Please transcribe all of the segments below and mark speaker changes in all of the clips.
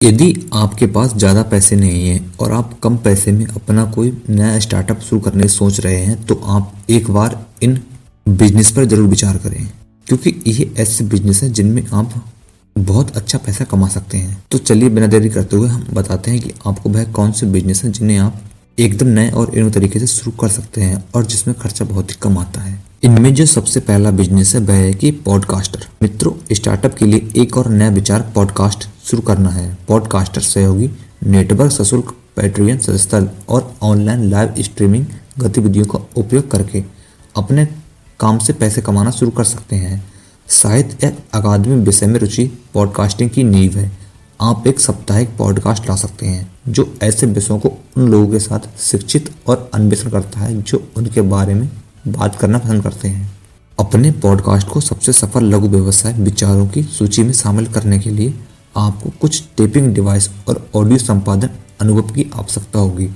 Speaker 1: यदि आपके पास ज़्यादा पैसे नहीं हैं और आप कम पैसे में अपना कोई नया स्टार्टअप शुरू करने की सोच रहे हैं तो आप एक बार इन बिजनेस पर ज़रूर विचार करें, क्योंकि ये ऐसे बिजनेस है जिनमें आप बहुत अच्छा पैसा कमा सकते हैं। तो चलिए बिना देरी करते हुए हम बताते हैं कि आपको वह कौन से बिजनेस है जिन्हें आप एकदम नए और इनोवेटिव तरीके से शुरू कर सकते हैं और जिसमें खर्चा बहुत ही कम आता है। इनमें जो सबसे पहला बिजनेस है वह है कि पॉडकास्टर। मित्रों, स्टार्टअप के लिए एक और नया विचार पॉडकास्ट शुरू करना है। पॉडकास्टर सहयोगी नेटवर्क, सशुल्क पैट्रियन सदस्यता और ऑनलाइन लाइव स्ट्रीमिंग गतिविधियों का उपयोग करके अपने काम से पैसे कमाना शुरू कर सकते हैं। साहित्य या अकादमिक विषय में रुचि पॉडकास्टिंग की नींव है। आप एक साप्ताहिक पॉडकास्ट ला सकते हैं जो ऐसे विषयों को उन लोगों के साथ शिक्षित और अन्वेषण करता है जो उनके बारे में बात करना पसंद करते हैं। अपने पॉडकास्ट को सबसे सफल लघु व्यवसाय विचारों की सूची में शामिल करने के लिए आपको कुछ टेपिंग डिवाइस और ऑडियो संपादन अनुभव की आवश्यकता होगी।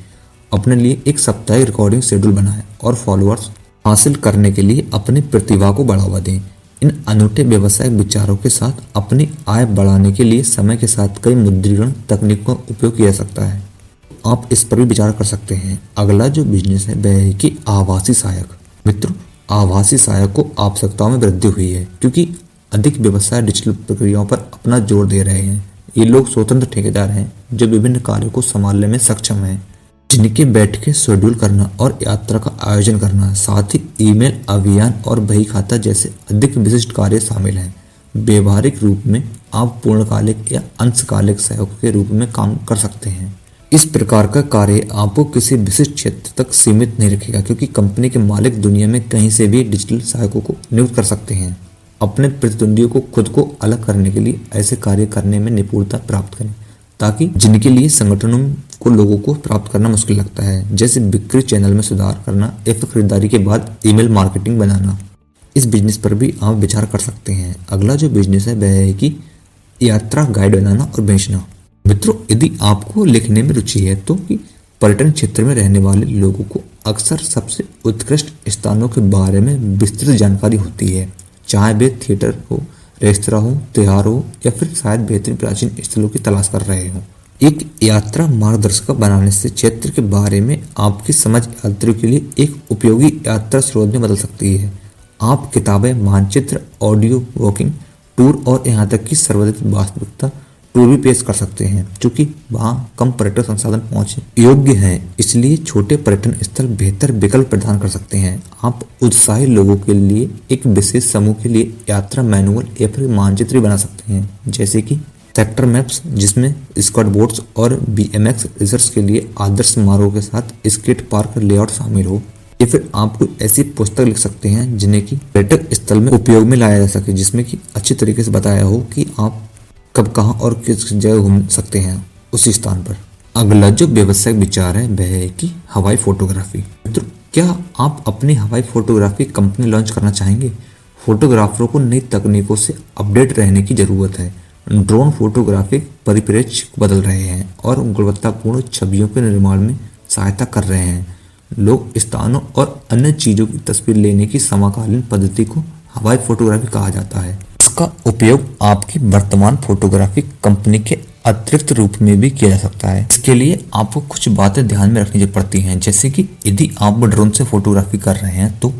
Speaker 1: अपने लिए एक साप्ताहिक रिकॉर्डिंग शेड्यूल बनाएं और फॉलोअर्स हासिल करने के लिए अपनी प्रतिभा को बढ़ावा दें। इन अनूठे व्यवसायिक विचारों के साथ अपनी आय बढ़ाने के लिए समय के साथ कई मुद्रीकरण तकनीकों का उपयोग किया जा सकता है। आप इस पर भी विचार कर सकते हैं। अगला जो बिजनेस है वह है कि आभासी सहायक। मित्रों, आभासी सहायक को आवश्यकताओं में वृद्धि हुई है क्योंकि अधिक व्यवसाय डिजिटल प्रक्रियाओं पर अपना जोर दे रहे हैं। ये लोग स्वतंत्र ठेकेदार हैं जो विभिन्न कार्यों को संभालने में सक्षम हैं, जिनके बैठकें शेड्यूल करना और यात्रा का आयोजन करना, साथ ही ईमेल अभियान और बही खाता जैसे अधिक विशिष्ट कार्य शामिल हैं। व्यवहारिक रूप में आप पूर्णकालिक या अंशकालिक सहयोग के रूप में काम कर सकते हैं। इस प्रकार का कार्य आपको किसी विशिष्ट क्षेत्र तक सीमित नहीं रखेगा, क्योंकि कंपनी के मालिक दुनिया में कहीं से भी डिजिटल सहायकों को नियुक्त कर सकते हैं। अपने प्रतिद्वंदियों को खुद को अलग करने के लिए ऐसे कार्य करने में निपुणता प्राप्त करें, ताकि जिनके लिए संगठनों को लोगों को प्राप्त करना मुश्किल लगता है, जैसे बिक्री चैनल में सुधार करना या फिर खरीदारी के बाद ईमेल मार्केटिंग बनाना। इस बिजनेस पर भी आप विचार कर सकते हैं। अगला जो बिजनेस है वह है कि यात्रा गाइड बनाना और बेचना। मित्रों, यदि आपको लिखने में रुचि है तो कि पर्यटन क्षेत्र में रहने वाले लोगों को अक्सर सबसे उत्कृष्ट स्थानों के बारे में विस्तृत जानकारी होती है, चाहे वे थिएटर हो, रेस्तरां हो, त्योहार हो या फिर शायद बेहतरीन प्राचीन स्थलों की तलाश कर रहे हो। एक यात्रा मार्गदर्शिका बनाने से क्षेत्र के बारे में आपकी समझ यात्रियों के लिए एक उपयोगी यात्रा स्रोत में बदल सकती है। आप किताबें, मानचित्र, ऑडियो वॉकिंग टूर और यहाँ तक कि सर्वाधिक वास्तविकता टूर भी पेश कर सकते हैं, क्योंकि वहाँ कम पर्यटक संसाधन पहुँच योग्य हैं। इसलिए छोटे पर्यटन स्थल बेहतर विकल्प प्रदान कर सकते हैं। आप उत्साही लोगों के लिए एक विशेष समूह के लिए यात्रा मैनुअल या फिर मानचित्र बना सकते हैं, जैसे कि सेक्टर मैप्स, जिसमें स्कॉट बोर्ड्स और BMX रेसर्स के लिए आदर्श मार्गों के साथ स्केट पार्क लेआउट शामिल हो। या फिर आप कोई ऐसी पुस्तक लिख सकते हैं जिन्हें कि पर्यटक स्थल में उपयोग में लाया जा सके, जिसमें कि अच्छी तरीके से बताया हो कि आप कब, कहाँ और किस जगह घूम सकते हैं उसी स्थान पर। अगला जो व्यवसायिक विचार है वह है कि हवाई फोटोग्राफी। मित्रों, क्या आप अपनी हवाई फोटोग्राफी कंपनी लॉन्च करना चाहेंगे? फोटोग्राफरों को नई तकनीकों से अपडेट रहने की जरूरत है। ड्रोन फोटोग्राफी परिप्रेक्ष्य बदल रहे हैं और गुणवत्तापूर्ण छवियों के निर्माण में सहायता कर रहे हैं। लोग स्थानों और अन्य चीजों की तस्वीर लेने की समकालीन पद्धति को हवाई फोटोग्राफी कहा जाता है। इसका उपयोग आपकी वर्तमान फोटोग्राफी कंपनी के अतिरिक्त रूप में भी किया जा सकता है। इसके लिए आपको कुछ बातें ध्यान में रखनी पड़ती हैं, जैसे कि यदि आप ड्रोन से फोटोग्राफी कर रहे हैं तो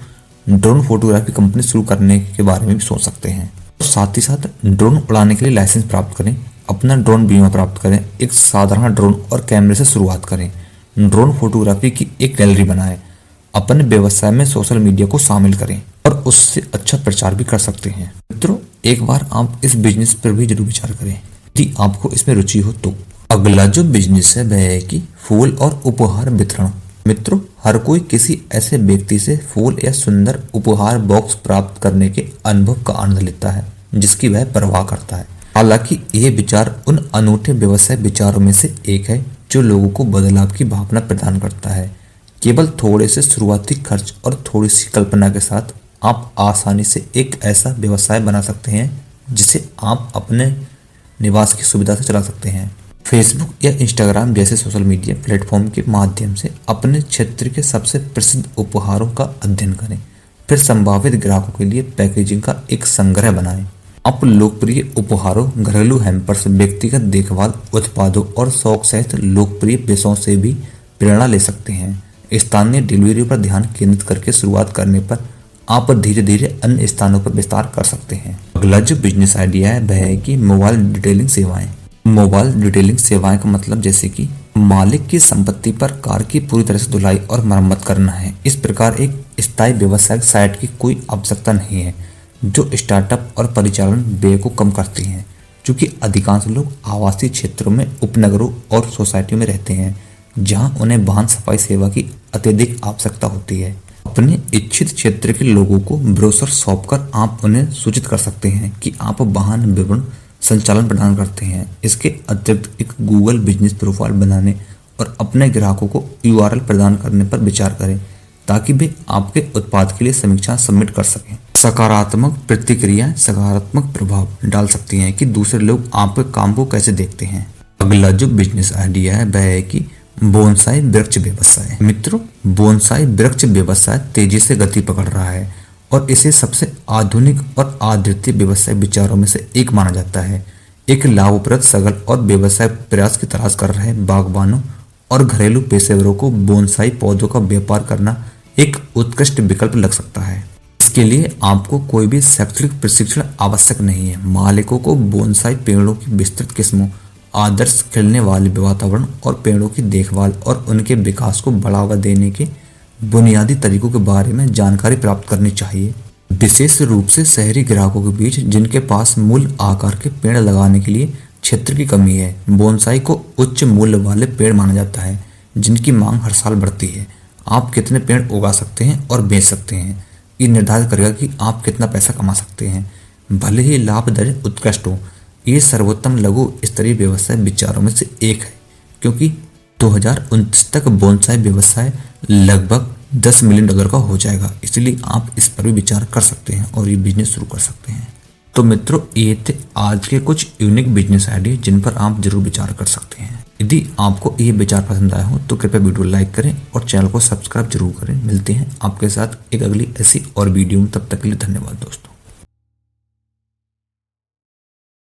Speaker 1: ड्रोन फोटोग्राफी कंपनी शुरू करने के बारे में भी सोच सकते हैं। साथ ही साथ ड्रोन उड़ाने के लिए लाइसेंस प्राप्त करें, अपना ड्रोन बीमा प्राप्त करें, एक साधारण ड्रोन और कैमरे से शुरुआत करें, ड्रोन फोटोग्राफी की एक गैलरी बनाएं, अपने व्यवसाय में सोशल मीडिया को शामिल करें और उससे अच्छा प्रचार भी कर सकते हैं। मित्रों, एक बार आप इस बिजनेस पर भी जरूर विचार करें यदि आपको इसमें रुचि हो तो। अगला जो बिजनेस है वह है कि फूल और उपहार वितरण। मित्रों, हर कोई किसी ऐसे व्यक्ति से फूल या सुंदर उपहार बॉक्स प्राप्त करने के अनुभव का आनंद लेता है जिसकी वह परवाह करता है। हालांकि यह विचार उन अनूठे व्यवसाय विचारों में से एक है जो लोगों को बदलाव की भावना प्रदान करता है। केवल थोड़े से शुरुआती खर्च और थोड़ी सी कल्पना के साथ आप आसानी से एक ऐसा व्यवसाय बना सकते हैं जिसे आप अपने निवास की सुविधा से चला सकते हैं। फेसबुक या इंस्टाग्राम जैसे सोशल मीडिया प्लेटफॉर्म के माध्यम से अपने क्षेत्र के सबसे प्रसिद्ध उपहारों का अध्ययन करें, फिर संभावित ग्राहकों के लिए पैकेजिंग का एक संग्रह बनाएं। आप लोकप्रिय उपहारों, घरेलू हैम्पर्स, व्यक्तिगत देखभाल उत्पादों और शौक सहित लोकप्रिय विषयों से भी प्रेरणा ले सकते हैं। स्थानीय डिलीवरी पर ध्यान केंद्रित करके शुरुआत करने पर आप धीरे धीरे अन्य स्थानों पर विस्तार कर सकते हैं। अगला जो बिजनेस आइडिया है वह है कि मोबाइल डिटेलिंग सेवाएं। मोबाइल डिटेलिंग सेवाएं का मतलब जैसे कि मालिक की संपत्ति पर कार की पूरी तरह से धुलाई और मरम्मत करना है। इस प्रकार एक स्थायी व्यावसायिक साइट की कोई आवश्यकता नहीं है, जो स्टार्टअप और परिचालन व्यय को कम करती हैं। क्योंकि अधिकांश लोग आवासीय क्षेत्रों में, उपनगरों और सोसाइटियों में रहते हैं, जहां उन्हें वाहन सफाई सेवा की अत्यधिक आवश्यकता होती है। अपने इच्छित क्षेत्र के लोगों को ब्रोशर सौंपकर आप उन्हें सूचित कर सकते हैं कि आप वाहन विवरण संचालन प्रदान करते हैं। इसके अतिरिक्त एक गूगल बिजनेस प्रोफाइल बनाने और अपने ग्राहकों को URL प्रदान करने पर विचार करें, ताकि वे आपके उत्पाद के लिए समीक्षा सबमिट कर सकें। सकारात्मक प्रतिक्रियाएं सकारात्मक प्रभाव डाल सकती हैं कि दूसरे लोग आपके काम को कैसे देखते हैं। अगला जो बिजनेस आइडिया है वह है कि बोनसाई वृक्ष व्यवसाय। मित्रों, बोनसाई वृक्ष व्यवसाय तेजी से गति पकड़ रहा है और इसे सबसे आधुनिक और अद्वितीय व्यवसाय विचारों में से एक माना जाता है। एक लाभप्रद, सरल और व्यवसाय प्रयास की तलाश कर रहे बागवानों और घरेलू पेशेवरों को बोनसाई पौधों का व्यापार करना एक उत्कृष्ट विकल्प लग सकता है। इसके लिए आपको कोई भी शैक्षणिक प्रशिक्षण आवश्यक नहीं है। मालिकों को बोनसाई पेड़ों की विस्तृत किस्मों, आदर्श खिलने वाले वातावरण और पेड़ों की देखभाल और उनके विकास को बढ़ावा देने के बुनियादी तरीकों के बारे में जानकारी प्राप्त करनी चाहिए। विशेष रूप से शहरी ग्राहकों के बीच, जिनके पास मूल आकार के पेड़ लगाने के लिए क्षेत्र की कमी है। बोनसाई को उच्च मूल्य वाले पेड़ माना जाता है, जिनकी मांग हर साल बढ़ती है। आप कितने पेड़ उगा सकते हैं और बेच सकते हैं, ये निर्धारित करेगा कि आप कितना पैसा कमा सकते हैं, भले ही लाभ दर उत्कृष्ट हो। ये सर्वोत्तम लघु स्तरीय व्यवसाय विचारों में से एक है, क्योंकि 2029 तक बोनसाई व्यवसाय लगभग $10 मिलियन का हो जाएगा। इसलिए आप इस पर भी विचार कर सकते हैं और ये बिजनेस शुरू कर सकते हैं। तो मित्रों, ये थे आज के कुछ यूनिक बिजनेस आइडिया जिन पर आप जरूर विचार कर सकते हैं। यदि आपको ये विचार पसंद आया हो तो कृपया वीडियो लाइक करें और चैनल को सब्सक्राइब जरूर करें। मिलते हैं आपके साथ एक अगली ऐसी और वीडियो में, तब तक के लिए धन्यवाद दोस्तों।